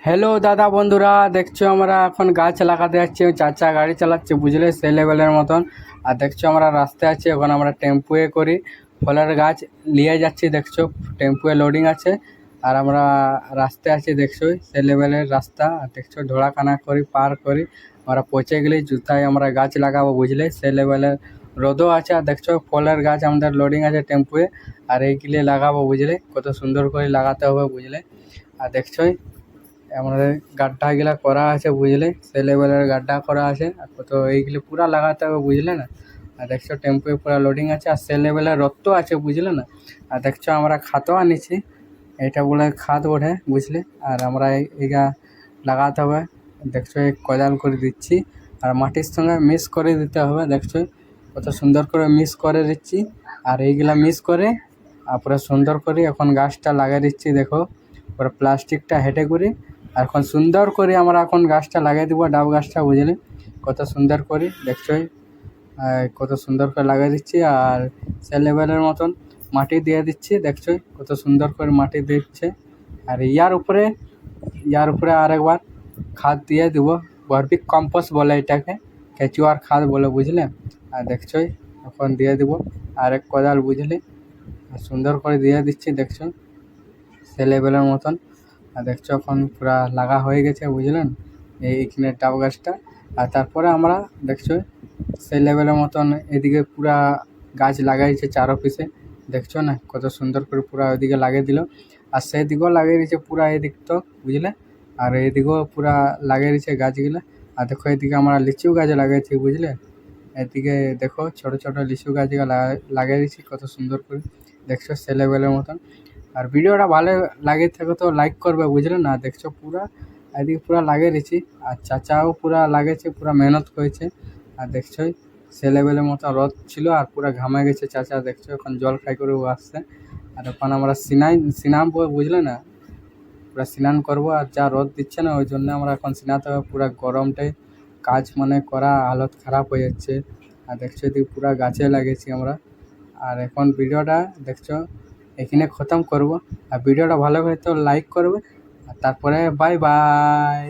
Hello দাদা বন্ধুরা, দেখছো আমরা এখন গাছ লাগাতে যাচ্ছি। চাচা গাড়ি চালাচ্ছে বুঝলে, সেই লেভেলের মতন। আর দেখছো আমরা রাস্তায় আছি, এখন আমরা টেম্পুয়ে করি ফলের গাছ নিয়ে যাচ্ছি। দেখছো টেম্পুয়ে লোডিং আছে, আর আমরা রাস্তায় আছি। দেখছো সেই লেভেলের রাস্তা, আর দেখছো ঢোড়াখানা করি পার করি আমরা পৌঁছে গেলে জুতায় আমরা গাছ লাগাবো বুঝলে, সেই লেভেলের রোদও আছে। আর দেখছো ফলের গাছ আমাদের লোডিং আছে টেম্পুয়ে, আর এইগুলি লাগাবো বুঝলে, কত সুন্দর করে লাগাতে হবে বুঝলে। আর দেখছোই আমাদের গাড্ডাগুলা করা আছে বুঝলে, সেই লেভেলের গাড্ডা করা আছে। আর কত এইগুলি পুরা লাগাতে হবে বুঝলে না। আর দেখছো টেম্পোয়ে পুরা লোডিং আছে, আর সেই লেভেলের রত্ত আছে বুঝলে না। আর দেখছো আমরা খাতও আনিছি, এটা বলে খাত ওঠে বুঝলে। আর আমরা এইগা লাগাতে হবে। দেখছো এই কোদাল করে দিচ্ছি, আর মাটির সঙ্গে মিক্স করে দিতে হবে। দেখছো কত সুন্দর করে মিক্স করে দিচ্ছি, আর এইগুলা মিক্স করে আর পুরো সুন্দর করে এখন গাছটা লাগিয়ে দিচ্ছি। দেখো পুরো প্লাস্টিকটা হেঁটে করে, আর এখন সুন্দর করে আমরা এখন গাছটা লাগিয়ে দেবো, ডাব গাছটা বুঝলে। কত সুন্দর করে দেখছোই কত সুন্দর করে লাগিয়ে দিচ্ছি, আর সে লেভেলের মতন মাটি দিয়ে দিচ্ছি। দেখছোই কত সুন্দর করে মাটি দিচ্ছে। আর ইয়ার উপরে আরেকবার খাদ দিয়ে দেবো, ভার্মিক কম্পোস্ট বলে এটাকে, কেঁচুয়ার খাদ বলে বুঝলে। আর দেখছোই এখন দিয়ে দেবো আরেক কোদাল বুঝলে, আর সুন্দর করে দিয়ে দিচ্ছি। দেখছো সে লেভেলের মতন। আর দেখছো এখন পুরা লাগা হয়ে গেছে বুঝলেন এইখানে ডাব গাছটা। আর তারপরে আমরা দেখছো সেই লেভেলের মতন এদিকে পুরা গাছ লাগাইছে চারো পিসে। দেখছো না কত সুন্দর করে পুরা ওইদিকে লাগিয়ে দিল, আর সেদিকেও লাগিয়ে দিয়েছে পুরা এদিক তো বুঝলে। আর এদিকেও পুরা লাগিয়ে দিয়েছে গাছগুলা। আর দেখো এদিকে আমরা লিচু গাছ লাগাইছি বুঝলে, এদিকে দেখো ছোট ছোট লিচু গাছগুলো লাগিয়ে দিয়েছি কত সুন্দর করে। দেখছো সে লেভেলের মতন। আর ভিডিওটা ভালো লাগে থাকে তো লাইক করবে বুঝলে না। দেখছো পুরা এদিকে পুরা লাগিয়ে দিয়েছি, আর চাচাও পুরা লাগিয়েছে, পুরা মেহনত করেছে। আর দেখছোই সে লেভেলের মতো রোদ ছিল, আর পুরা ঘামে গেছে চাচা। দেখছো এখন জল খাই করে ও আসছে। আর এখন আমরা সিনাবো বুঝলে না, পুরা স্নান করবো। আর যা রোদ দিচ্ছে না ওই জন্য আমরা এখন স্নাতে হবে, পুরা গরমটাই কাজ মানে করা হালত খারাপ হয়ে যাচ্ছে। আর দেখছো এদিকে পুরা গাছে লাগিয়েছি আমরা। আর এখন ভিডিওটা দেখছো এখানে খতম করব। আর ভিডিওটা ভালো করে তো লাইক করবে, আর তারপরে বাই বাই।